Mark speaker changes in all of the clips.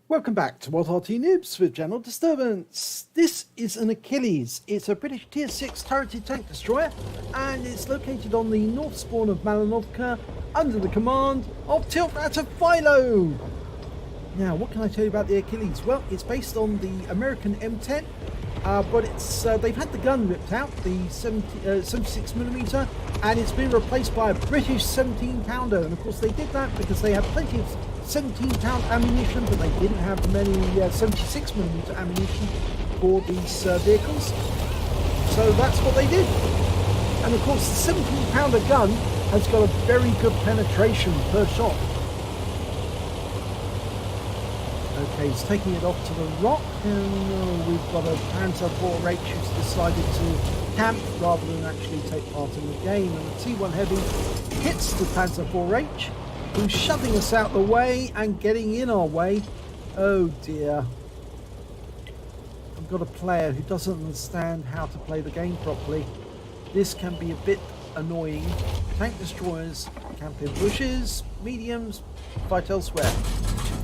Speaker 1: Welcome back to What Arty Noobs with General Disturbance. This is an Achilles. It's a British Tier 6 turreted tank destroyer, and it's located on the north spawn of Malinovka under the command of tiltratt of Philo. Now, what can I tell you about the Achilles? Well, it's based on the American M10, but it's they've had the gun ripped out, the 76mm, and it's been replaced by a British 17-pounder. And of course they did that because they had plenty of 17-pound ammunition, but they didn't have many 76mm ammunition for these vehicles. So that's what they did. And of course the 17-pounder gun has got a very good penetration per shot. Okay, he's taking it off to the rock, and we've got a Panzer IV-H who's decided to camp rather than actually take part in the game. And the T1 Heavy hits the Panzer IV-H, who's shoving us out the way and getting in our way. Oh dear. I've got a player who doesn't understand how to play the game properly. This can be a bit annoying. Tank destroyers camp in bushes, mediums, fight elsewhere.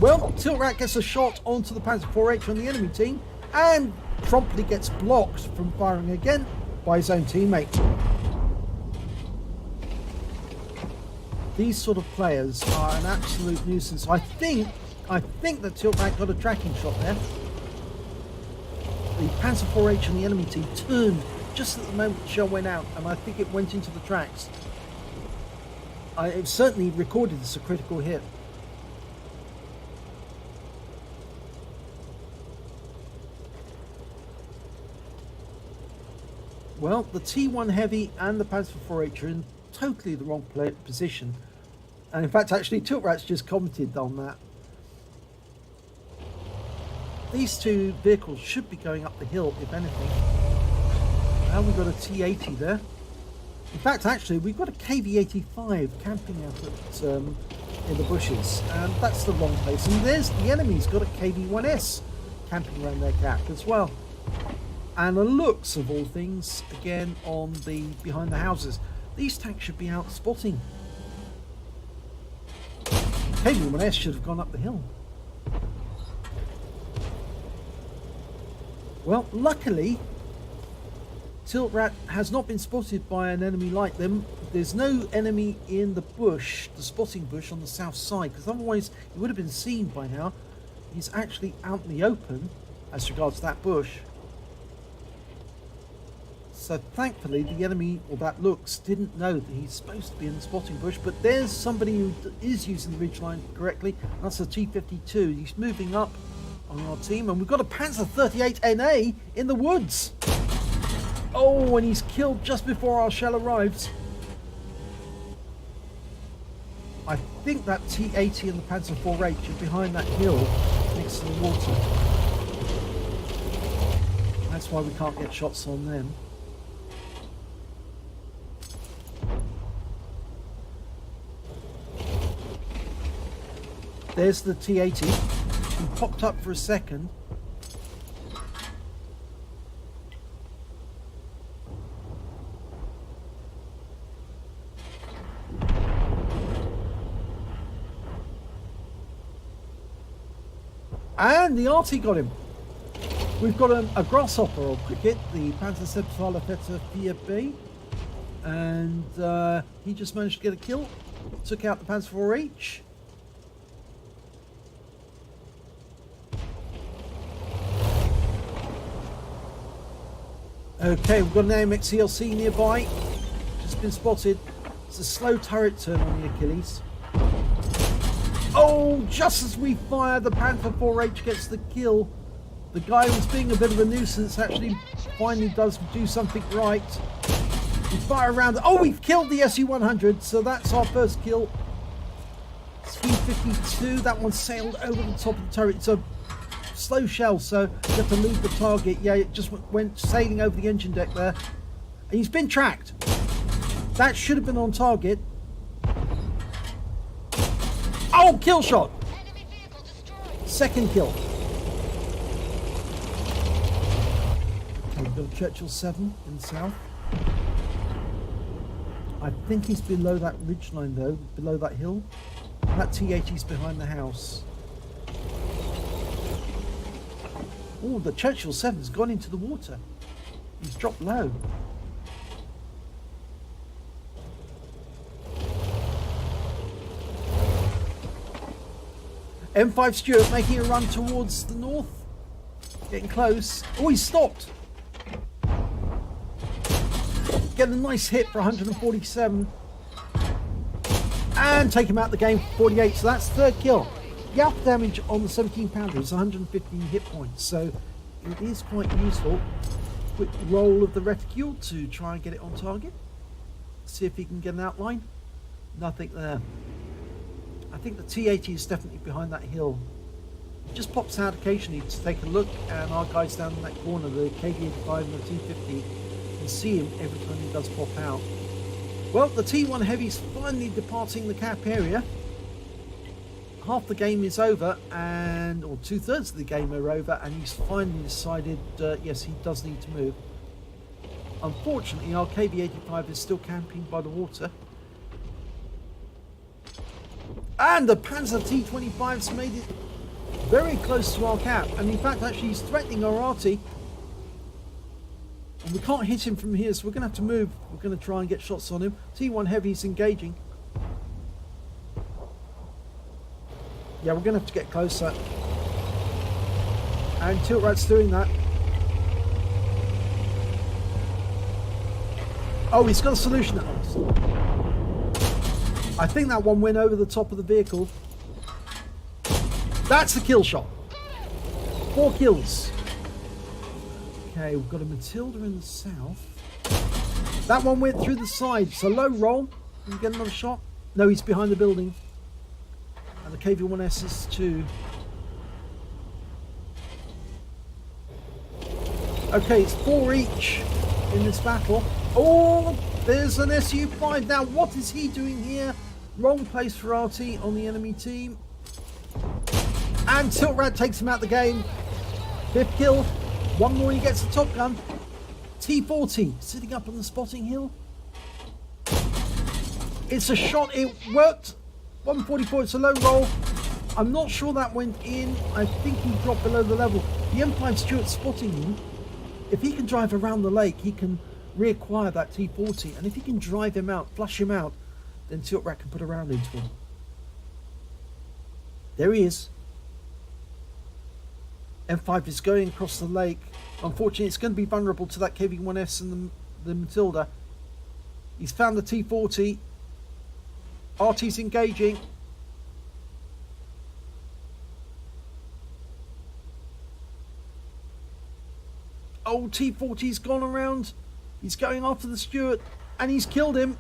Speaker 1: Well, tiltratt gets a shot onto the Panzer IV-H on the enemy team and promptly gets blocked from firing again by his own teammate. These sort of players are an absolute nuisance. I think that tiltratt got a tracking shot there. The Panzer IV-H on the enemy team turned just at the moment the shell went out, and I think it went into the tracks. It certainly recorded as a critical hit. Well, the T1 Heavy and the Panzer IV-H are in totally the wrong position. And in fact, actually, tiltratt's just commented on that. These two vehicles should be going up the hill, if anything. Now we've got a T80 there. In fact, actually, we've got a KV-85 camping out at, in the bushes. And that's the wrong place. And there's the enemy's got a KV-1S camping around their cap as well. And the looks of all things, again, on the behind the houses. These tanks should be out spotting. KV-1S should have gone up the hill. Well, luckily, tiltratt has not been spotted by an enemy like them. There's no enemy in the bush, the spotting bush on the south side, because otherwise he would have been seen by now. He's actually out in the open as regards that bush. So thankfully the enemy, or that looks, didn't know that he's supposed to be in the spotting bush, but there's somebody who is using the ridgeline correctly. That's a T-52. He's moving up on our team, and we've got a Panzer 38 NA in the woods. Oh, and he's killed just before our shell arrives. I think that T-80 and the Panzer IV-H are behind that hill next to the water. That's why we can't get shots on them. There's the T-80. He popped up for a second. And the Arty got him. We've got a grasshopper on cricket, the Panzer 4B, and he just managed to get a kill. Took out the Panzer IV-H. Okay, we've got an AMX ELC nearby. Just been spotted. It's a slow turret turn on the Achilles. Oh, just as we fire, the Panzer IV-H gets the kill. The guy who's being a bit of a nuisance actually finally does do something right. We fire around. Oh, we've killed the SU-100, so that's our first kill. T-52, that one sailed over the top of the turret. It's a slow shell, so you have to leave the target. Yeah, it just went sailing over the engine deck there. And he's been tracked. That should have been on target. Oh, kill shot. Second kill. Okay, we've got a Churchill 7 in the south. I think he's below that ridgeline though, below that hill. That T-80's behind the house. Oh, the Churchill 7's gone into the water. He's dropped low. M5 Stuart making a run towards the north. Getting close. Oh, he's stopped. Getting a nice hit for 147. And take him out the game for 48. So that's third kill. The alpha damage on the 17 pounder is 115 hit points. So it is quite useful. Quick roll of the reticule to try and get it on target. See if he can get an outline. Nothing there. I think the T80 is definitely behind that hill. It just pops out occasionally to take a look, and our guys down in that corner, the KV85 and the T50, can see him every time he does pop out. Well, the T1 Heavy's finally departing the cap area. Half the game is over, or 2/3 of the game are over, and he's finally decided, yes, he does need to move. Unfortunately, our KV85 is still camping by the water. And the Panzer T25's made it very close to our cap, and in fact actually he's threatening our Arty. And we can't hit him from here, so we're going to have to move. We're going to try and get shots on him. T1 Heavy's engaging. Yeah, we're going to have to get closer. And tiltratt's doing that. Oh, he's got a solution at last. I think that one went over the top of the vehicle. That's the kill shot. 4 kills. Okay, we've got a Matilda in the south. That one went through the side. It's a low roll. Can we get another shot? No, he's behind the building. And the KV-1S is too. Okay, it's 4 each in this battle. Oh, there's an SU-5. Now, what is he doing here? Wrong place for Arty on the enemy team. And tiltratt takes him out the game. 5th kill. One more, he gets the top gun. T40 sitting up on the spotting hill. It's a shot. It worked. 144. It's a low roll. I'm not sure that went in. I think he dropped below the level. The M5 Stuart's spotting him. If he can drive around the lake, he can reacquire that T40. And if he can drive him out, flush him out, then tiltratt can put a round into him. There he is. M5 is going across the lake. Unfortunately, it's going to be vulnerable to that KV-1S and the Matilda. He's found the T40. Arty's engaging. Oh, T40's gone around. He's going after the Stuart, and he's killed him.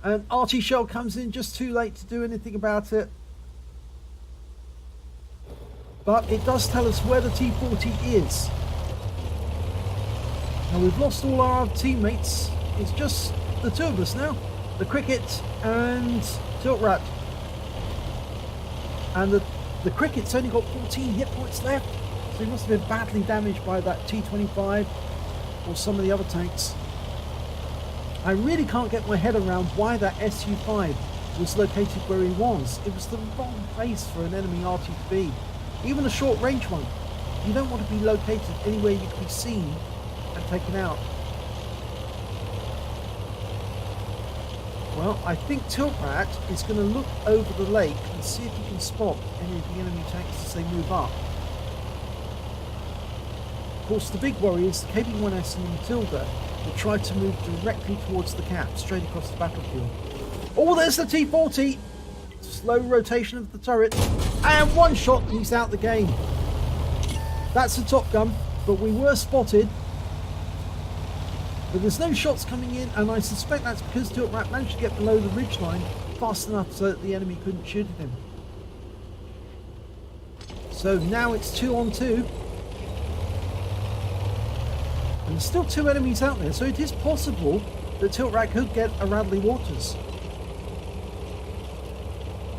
Speaker 1: And Arty shell comes in just too late to do anything about it. But it does tell us where the T40 is. Now we've lost all our teammates. It's just the two of us now. The Cricket and tiltratt. And the Cricket's only got 14 hit points left. So he must have been badly damaged by that T25 or some of the other tanks. I really can't get my head around why that SU-5 was located where he was. It was the wrong place for an enemy Arty to be. Even a short range one. You don't want to be located anywhere you can be seen and taken out. Well, I think tiltratt is going to look over the lake and see if he can spot any of the enemy tanks as they move up. Of course, the big worry is the KV-1S and the Matilda will try to move directly towards the cap, straight across the battlefield. Oh, there's the T40! Slow rotation of the turret, and one shot and he's out the game. That's the top gun, but we were spotted. But there's no shots coming in, and I suspect that's because tiltratt managed to get below the ridgeline fast enough so that the enemy couldn't shoot at him. So now it's 2 on 2. And there's still 2 enemies out there, so it is possible that tiltratt could get a Radley Walters.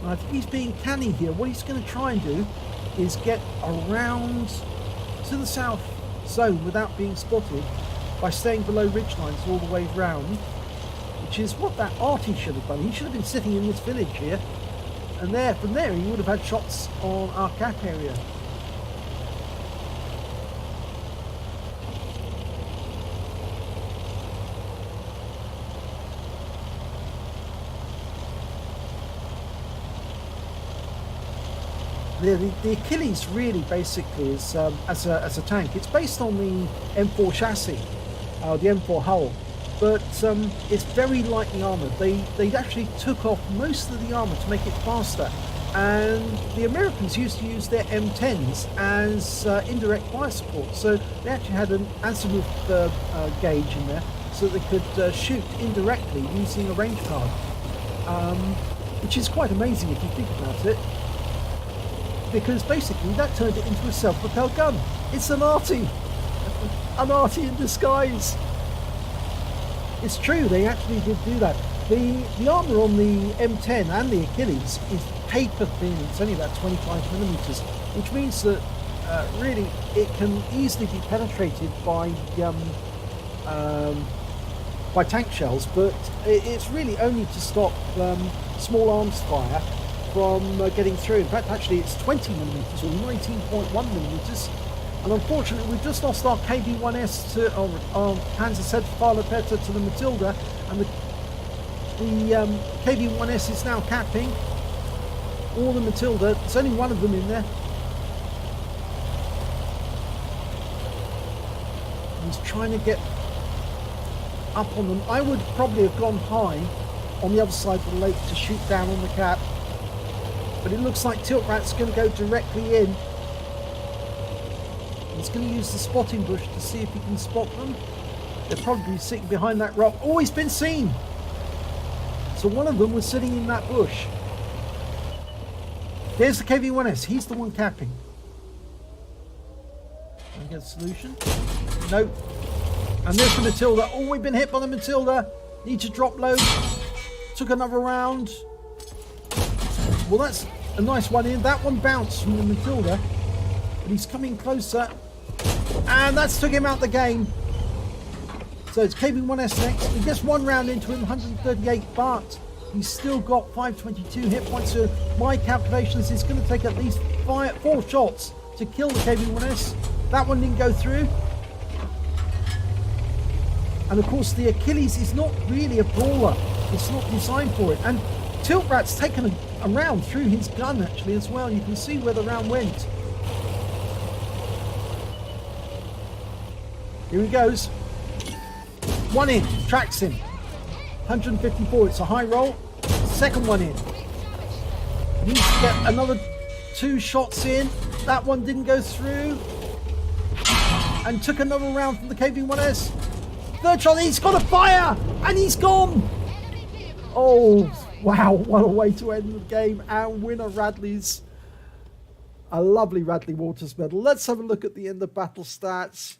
Speaker 1: And I think he's being canny here. What he's going to try and do is get around to the south zone without being spotted by staying below ridgelines all the way round, which is what that Arty should have done. He should have been sitting in this village here, and from there he would have had shots on our cap area. the Achilles really basically is as a tank. It's based on the M4 chassis, the M4 hull, but it's very lightly armoured. They actually took off most of the armour to make it faster, and the Americans used to use their M10s as indirect fire support. So they actually had an azimuth gauge in there, so they could shoot indirectly using a range card, which is quite amazing if you think about it. Because basically that turned it into a self-propelled gun. It's an Arty. An Arty in disguise. It's true, they actually did do that. The armour on the M10 and the Achilles is paper thin. It's only about 25 millimeters, which means that really it can easily be penetrated by tank shells, but it's really only to stop small arms fire from getting through. In fact, actually it's 20 millimeters or 19.1 millimeters, and unfortunately we've just lost our KV-1S to our Panzerzettelfahlerpeter to the Matilda, and the KV-1S is now capping, or the Matilda. There's only one of them in there. He's trying to get up on them. I would probably have gone high on the other side of the lake to shoot down on the cap, but it looks like tiltratt's going to go directly in. He's going to use the spotting bush to see if he can spot them. They're probably sitting behind that rock. Oh, he's been seen! So one of them was sitting in that bush. There's the KV-1S. He's the one capping. Can I get a solution? Nope. And there's the Matilda. Oh, we've been hit by the Matilda. Need to drop load. Took another round. Well, that's a nice one in. That one bounced from the Matilda. But he's coming closer. And that's took him out the game. So it's KV-1S next. He gets one round into him, 138, but he's still got 522 hit points. So my calculations, it's going to take at least 4 shots to kill the KV-1S. That one didn't go through. And of course the Achilles is not really a brawler. It's not designed for it. And tiltratt's taken a round through his gun actually as well. You can see where the round went. Here he goes. One in, tracks him. 154, it's a high roll. Second one in. Needs to get another 2 shots in. That one didn't go through. And took another round from the KV-1S. Third shot, he's got a fire! And he's gone! Oh, wow, what a way to end the game. And winner Radley's. A lovely Radley Walters Medal. Let's have a look at the end of battle stats.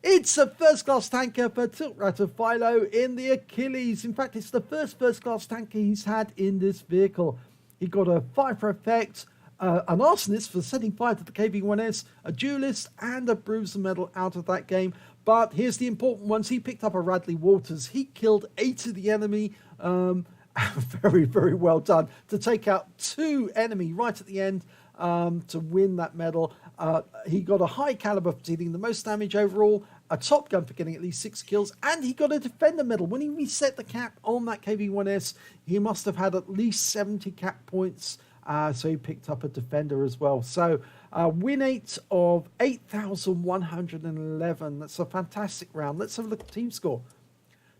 Speaker 1: It's a first-class tanker for tiltratt of Philo in the Achilles. In fact, it's the first-class tanker he's had in this vehicle. He got a fire for effect, an arsonist for setting fire to the KV-1S, a duelist, and a bruiser medal out of that game. But here's the important ones. He picked up a Radley Walters. He killed 8 of the enemy. Very, very well done. To take out 2 enemy right at the end to win that medal. He got a high caliber for dealing the most damage overall, a top gun for getting at least 6 kills, and he got a defender medal. When he reset the cap on that KV-1S, he must have had at least 70 cap points, so he picked up a defender as well. So win 8 of 8,111. That's a fantastic round. Let's have a look at team score.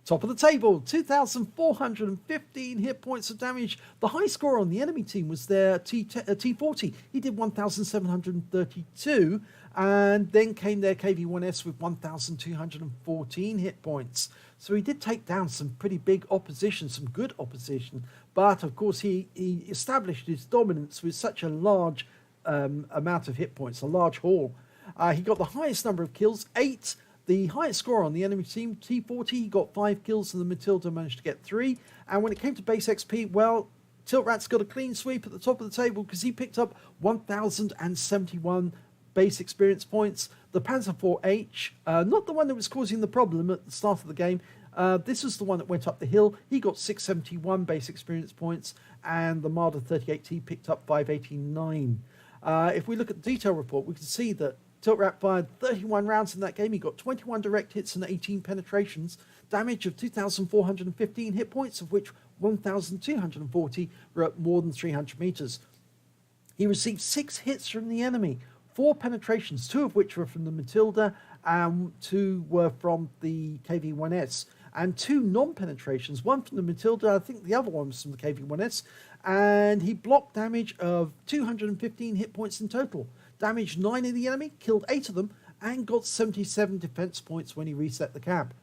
Speaker 1: Top of the table, 2,415 hit points of damage. The high score on the enemy team was their T40. He did 1,732, and then came their KV-1S with 1,214 hit points. So he did take down some pretty big opposition, some good opposition, but of course he established his dominance with such a large amount of hit points, a large haul. He got the highest number of kills, 8. The highest score on the enemy team, T40, he got 5 kills and the Matilda managed to get 3. And when it came to base XP, well, tiltratt's got a clean sweep at the top of the table because he picked up 1,071 base experience points. The Panzer IV-H, not the one that was causing the problem at the start of the game, this was the one that went up the hill. He got 671 base experience points, and the Marder 38T picked up 589. If we look at the detail report, we can see that tiltratt fired 31 rounds in that game. He got 21 direct hits and 18 penetrations. Damage of 2,415 hit points, of which 1,240 were at more than 300 meters. He received 6 hits from the enemy, 4 penetrations, 2 of which were from the Matilda and 2 were from the KV-1S, and 2 non-penetrations, 1 from the Matilda, I think the other one was from the KV-1S, and he blocked damage of 215 hit points in total, damaged 9 of the enemy, killed 8 of them, and got 77 defense points when he reset the cab.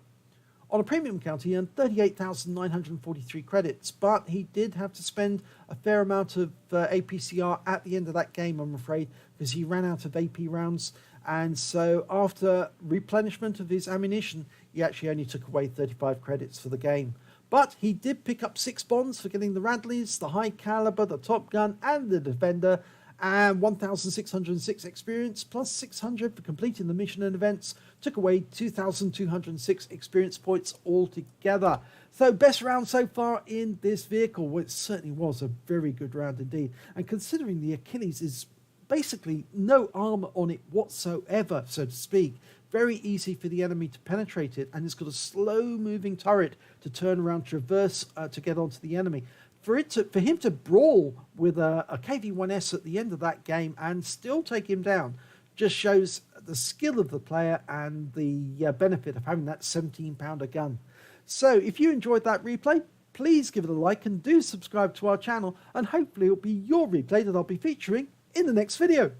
Speaker 1: On a premium account, he earned 38,943 credits, but he did have to spend a fair amount of APCR at the end of that game, I'm afraid, because he ran out of AP rounds, and so after replenishment of his ammunition, he actually only took away 35 credits for the game. But he did pick up 6 bonds for getting the Radleys, the High Caliber, the Top Gun, and the Defender, and 1,606 experience, plus 600 for completing the mission and events, took away 2,206 experience points altogether. So best round so far in this vehicle. Well, it certainly was a very good round indeed. And considering the Achilles is basically no armor on it whatsoever, so to speak, very easy for the enemy to penetrate it, and it's got a slow moving turret to turn around, traverse to get onto the enemy. For him to brawl with a KV-1S at the end of that game and still take him down just shows the skill of the player and the benefit of having that 17-pounder gun. So if you enjoyed that replay, please give it a like and do subscribe to our channel, and hopefully it'll be your replay that I'll be featuring in the next video.